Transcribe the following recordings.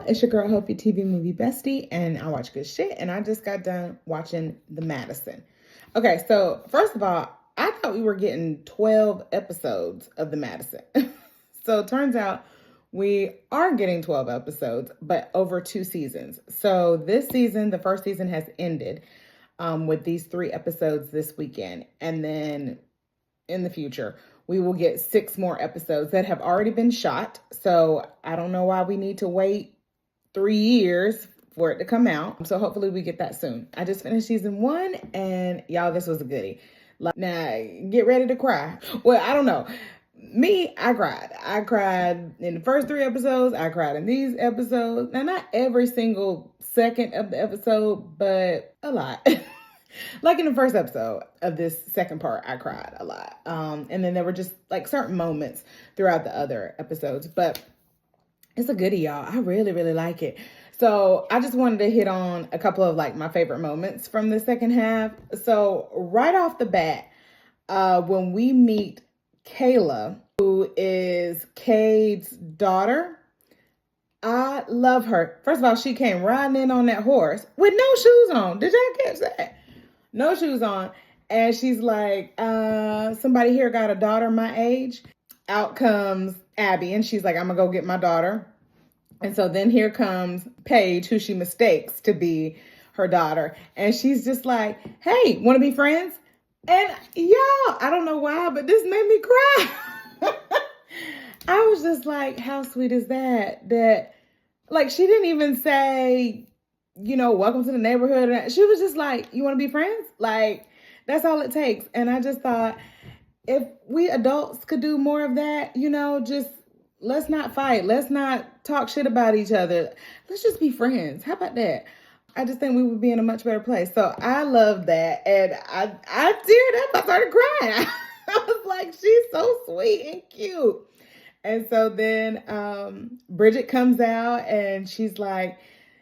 It's your girl, Healthy TV Movie Bestie, and I watch good shit, and I just got done watching the Madison. Okay, so first of all, I thought we were getting 12 episodes of the Madison. So it turns out we are getting 12 episodes, but over 2 seasons. So this season, the first season has ended with these 3 episodes this weekend, and then in the future, we will get 6 more episodes that have already been shot. So I don't know why we need to wait 3 years for it to come out. So hopefully we get that soon. I just finished season 1 and y'all, this was a goodie. Now get ready to cry. Well, I don't know. Me, I cried. I cried in the first 3 episodes. I cried in these episodes. Now, not every single second of the episode, but a lot. Like in the first episode of this second part, I cried a lot. And then there were just like certain moments throughout the other episodes. But it's a goodie, y'all. I really, really like it. So I just wanted to hit on a couple of like my favorite moments from the second half. So right off the bat, when we meet Kayla, who is Cade's daughter, I love her. First of all, she came riding in on that horse with no shoes on. Did y'all catch that? No shoes on. And she's like, somebody here got a daughter my age. Out comes Abby, and she's like, I'm gonna go get my daughter. And so then here comes Paige, who she mistakes to be her daughter. And she's just like, hey, want to be friends? And y'all, I don't know why, but this made me cry. I was just like, how sweet is that? That, like, she didn't even say, you know, welcome to the neighborhood. She was just like, you want to be friends? Like, that's all it takes. And I just thought, if we adults could do more of that, you know, just let's not fight. Let's not talk shit about each other. Let's just be friends. How about that? I just think we would be in a much better place. So I love that. And I teared up. I started crying. I was like, she's so sweet and cute. And so then Bridget comes out and she's like,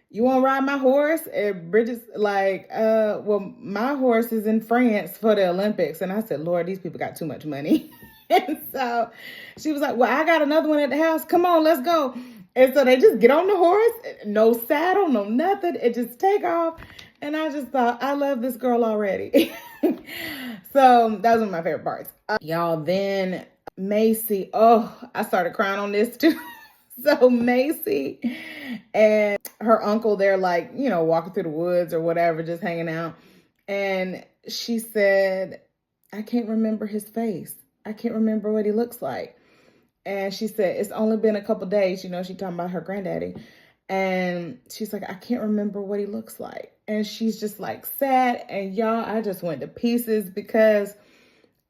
you want to ride my horse? And Bridget's like, well, my horse is in France for the Olympics. And I said, Lord, these people got too much money. And so she was like, well, I got another one at the house. Come on, let's go. And so they just get on the horse, no saddle, no nothing. It just take off. And I just thought, I love this girl already. So that was one of my favorite parts. Y'all, then Macy, I started crying on this too. So Macy and her uncle, they're like, you know, walking through the woods or whatever, just hanging out. And she said, I can't remember his face. I can't remember what he looks like. And she said, it's only been a couple days. You know, she talking about her granddaddy. And she's like, I can't remember what he looks like. And she's just like sad. And y'all, I just went to pieces because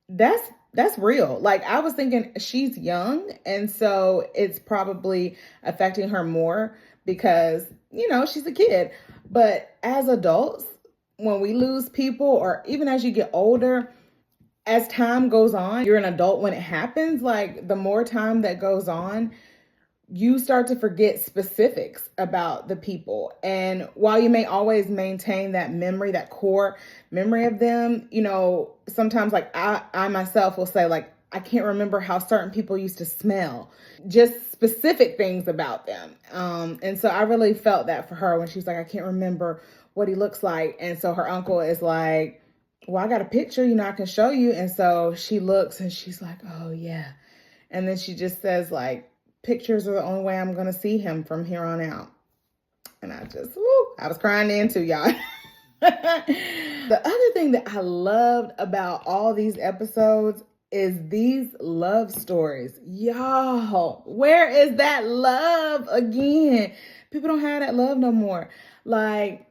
that's real. Like, I was thinking she's young, and so it's probably affecting her more because, you know, she's a kid. But as adults, when we lose people, or even as you get older, as time goes on, you're an adult when it happens, like the more time that goes on, you start to forget specifics about the people. And while you may always maintain that memory, that core memory of them, you know, sometimes like I myself will say, like, I can't remember how certain people used to smell, just specific things about them. And so I really felt that for her when she's like, I can't remember what he looks like. And so her uncle is like, well, I got a picture, you know, I can show you. And so she looks and she's like, oh yeah. And then she just says, like, pictures are the only way I'm going to see him from here on out. And I was crying then too, y'all. The other thing that I loved about all these episodes is these love stories. Y'all, where is that love again? People don't have that love no more. Like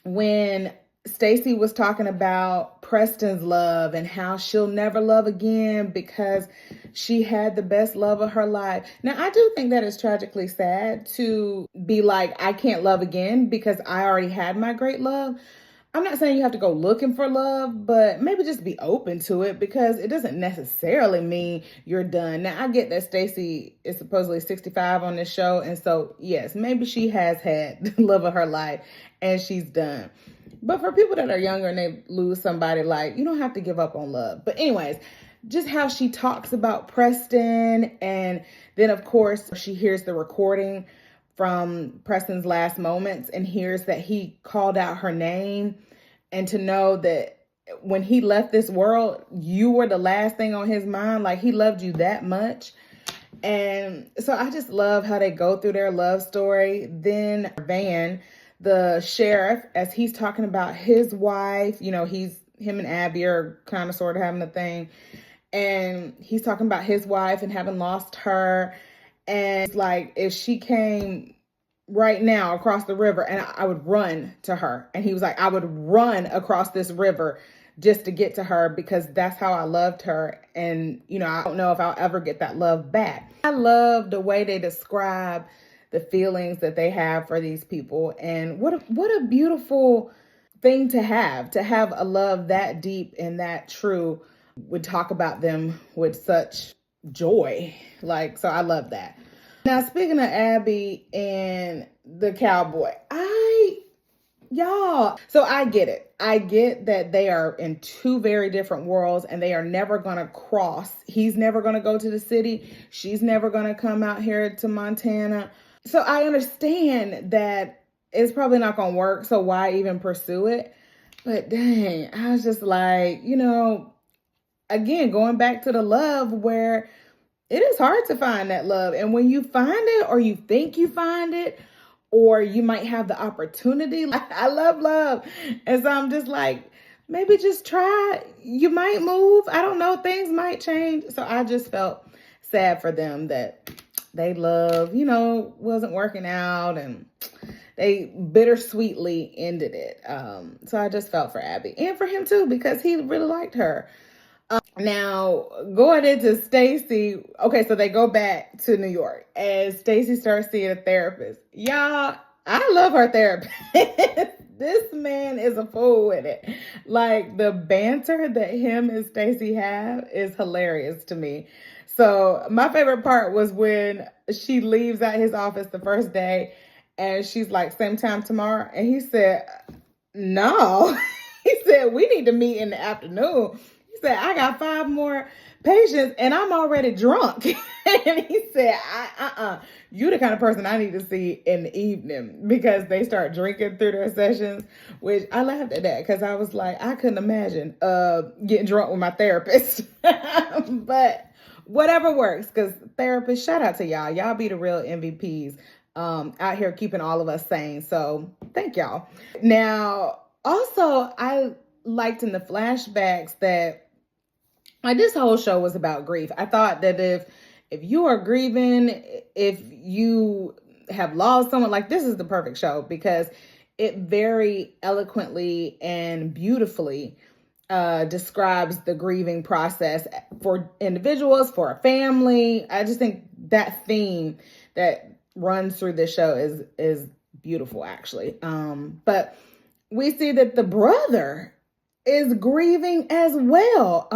when Stacy was talking about Preston's love and how she'll never love again because she had the best love of her life. Now, I do think that it's tragically sad to be like, I can't love again because I already had my great love. I'm not saying you have to go looking for love, but maybe just be open to it because it doesn't necessarily mean you're done. Now, I get that Stacy is supposedly 65 on this show. And so, yes, maybe she has had the love of her life and she's done. But for people that are younger and they lose somebody, like, you don't have to give up on love. But anyways, just how she talks about Preston. And then, of course, she hears the recording from Preston's last moments and hears that he called out her name, and to know that when he left this world, you were the last thing on his mind. Like, he loved you that much. And so I just love how they go through their love story. Then Van, the sheriff, as he's talking about his wife, him and Abby are kind of sort of having a thing. And he's talking about his wife and having lost her. And it's like, if she came right now across the river, and I would run to her. And he was like, I would run across this river just to get to her, because that's how I loved her. And, I don't know if I'll ever get that love back. I love the way they describe the feelings that they have for these people. And what a beautiful thing to have a love that deep and that true. Would talk about them with such joy. So I love that. Now, speaking of Abby and the cowboy, so I get it. I get that they are in two very different worlds and they are never going to cross. He's never going to go to the city. She's never going to come out here to Montana. So I understand that it's probably not going to work. So why even pursue it? But dang, I was just like, again, going back to the love, where it is hard to find that love. And when you find it, or you think you find it, or you might have the opportunity, I love love. And so I'm just like, maybe just try. You might move. I don't know. Things might change. So I just felt sad for them that they love, wasn't working out, and they bittersweetly ended it. So I just felt for Abby and for him too, because he really liked her. Now, going into Stacy, okay, so they go back to New York and Stacy starts seeing a therapist. Y'all, I love her therapist. This man is a fool with it. The banter that him and Stacy have is hilarious to me. So my favorite part was when she leaves out his office the first day and she's like, same time tomorrow. And he said, no. He said, we need to meet in the afternoon. He said, I got 5 more patients and I'm already drunk. And he said, you the kind of person I need to see in the evening, because they start drinking through their sessions, which I laughed at that because I was like, I couldn't imagine getting drunk with my therapist. But whatever works, because therapists, shout out to y'all. Y'all be the real MVPs out here keeping all of us sane. So thank y'all. Now, also, I liked in the flashbacks that this whole show was about grief. I thought that if you are grieving, if you have lost someone, this is the perfect show, because it very eloquently and beautifully describes the grieving process for individuals, for a family. I just think that theme that runs through this show is beautiful, actually. But we see that the brother is grieving as well.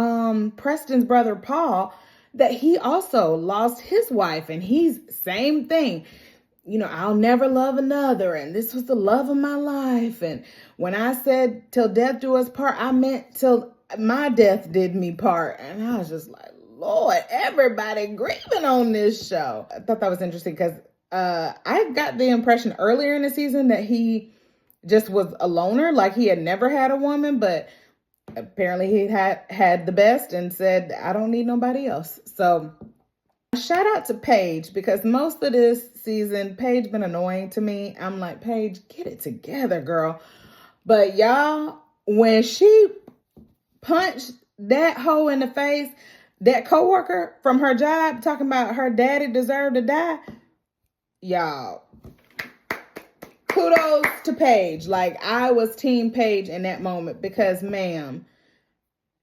Preston's brother, Paul, that he also lost his wife, and he's same thing. I'll never love another, and this was the love of my life. And when I said till death do us part, I meant till my death did me part. And I was just like, Lord, everybody grieving on this show. I thought that was interesting because I got the impression earlier in the season that he just was a loner, he had never had a woman, but apparently he had the best and said, I don't need nobody else. So shout out to Paige, because most of this season, Paige been annoying to me. I'm like, Paige, get it together, girl. But y'all, when she punched that hoe in the face, that coworker from her job, talking about her daddy deserved to die, y'all, kudos to Paige. I was team Paige in that moment, because ma'am,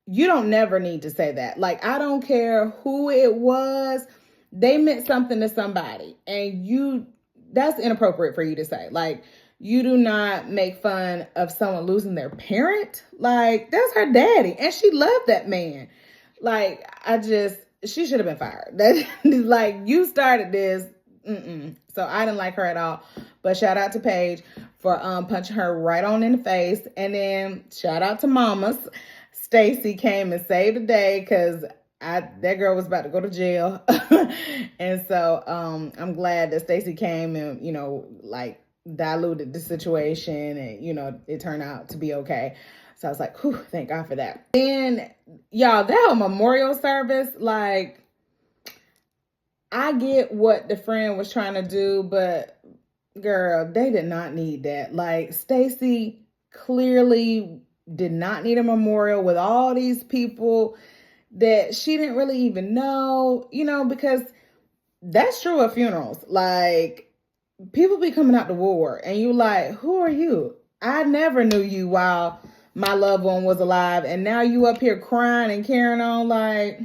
you don't never need to say that. I don't care who it was. They meant something to somebody, and that's inappropriate for you to say. You do not make fun of someone losing their parent. That's her daddy, and she loved that man. She should have been fired. That you started this. So I didn't like her at all. But shout out to Paige for punching her right on in the face. And then shout out to mamas. Stacy came and saved the day, because that girl was about to go to jail. And so I'm glad that Stacey came and, like diluted the situation, and, it turned out to be okay. So I was like, whew, thank God for that. And y'all, that whole memorial service, like, I get what the friend was trying to do, but girl, they did not need that. Like, Stacey clearly did not need a memorial with all these people that she didn't really even know, because that's true of funerals. Like, people be coming out the woodwork and you like, who are you? I never knew you while my loved one was alive, and now you up here crying and carrying on. Like,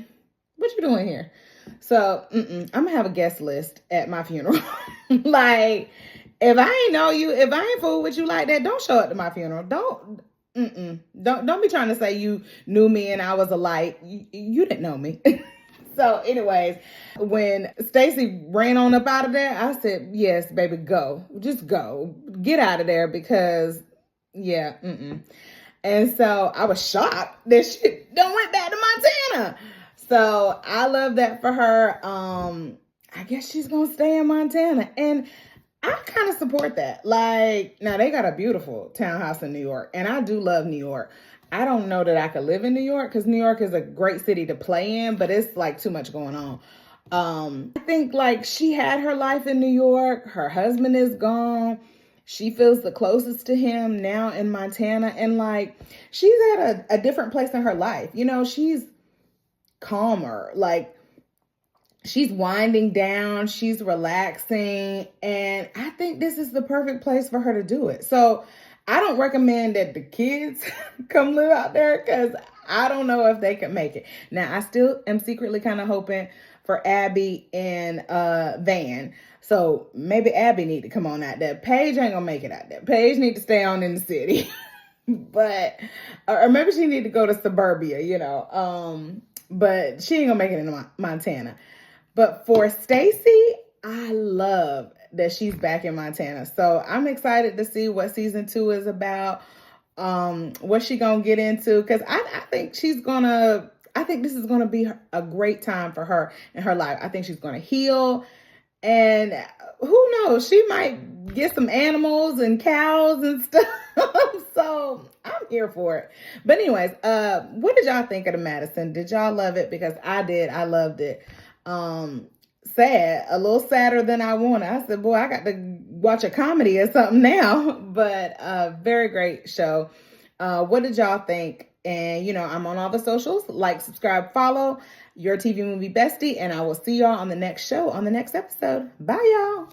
what you doing here? So I'm gonna have a guest list at my funeral. Like, if I ain't know you, if I ain't fool with you like that, don't show up to my funeral. Don't be trying to say you knew me and I was a light. You didn't know me. So anyways, when Stacey ran on up out of there, I said, yes, baby, go. Just go. Get out of there, because yeah, And so I was shocked that she done went back to Montana. So I love that for her. I guess she's gonna stay in Montana. And I kind of support that. Like, now they got a beautiful townhouse in New York, and I do love New York. I don't know that I could live in New York, because New York is a great city to play in, but it's like too much going on. I think like she had her life in New York. Her husband is gone. She feels the closest to him now in Montana, and like she's at a different place in her life. She's calmer. Like, she's winding down, she's relaxing, and I think this is the perfect place for her to do it. So I don't recommend that the kids come live out there, because I don't know if they can make it. Now, I still am secretly kind of hoping for Abby and Van. So maybe Abby need to come on out there. Paige ain't gonna make it out there. Paige need to stay on in the city. But, or maybe she need to go to suburbia, but she ain't gonna make it in Montana. But for Stacey, I love that she's back in Montana. So I'm excited to see what season 2 is about. What's she gonna get into? Because I think I think this is gonna be a great time for her in her life. I think she's gonna heal, and who knows, she might get some animals and cows and stuff. So I'm here for it. But anyways, what did y'all think of the Madison? Did y'all love it? Because I did. I loved it. Sad, a little sadder than I wanted. I said, boy, I got to watch a comedy or something now. But very great show. What did y'all think? And I'm on all the socials. Like, subscribe, follow your TV Movie Bestie, and I will see y'all on the next show, on the next episode. Bye, y'all.